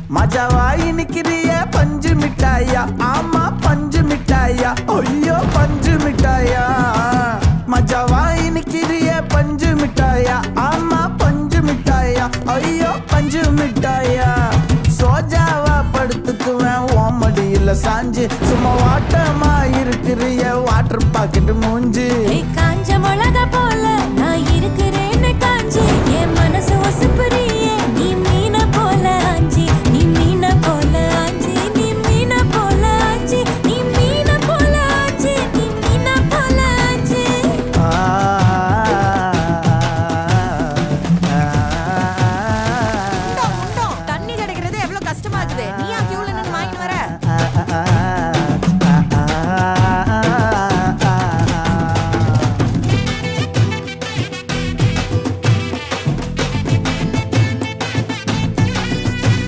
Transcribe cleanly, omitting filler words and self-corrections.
மஜாவாய் நிக்கிறிய பஞ்சு மிட்டாயா ஆமா பஞ்சு மிட்டாயா ஐயோ பஞ்சு மிட்டாயா மஜாவாய் நிக்கிறிய பஞ்சு மிட்டாயா ஆமா பஞ்சு மிட்டாயா ஐயோ பஞ்சு மிட்டாயா சோஜாவா படுத்துக்குவேன் ஓமடியில சாஞ்சு சும்மா வாட்டமா இருக்கிறிய வாட்டர் பாக்கெட் மூஞ்சு காஞ்ச மிளகா போல நான் இருக்கிறேன்னு காஞ்சி என் மனசு ஒசுப்புறியே நீ மீன போல ஆஞ்சி நீ மீன போல ஆஞ்சி நீ மீன போல ஆஞ்சி நீ மீன போல ஆஞ்சி நீ மீன போல ஆஞ்சி தண்ணி கிடைக்கிறது எவ்வளவு கஷ்டமா இருக்குது நீ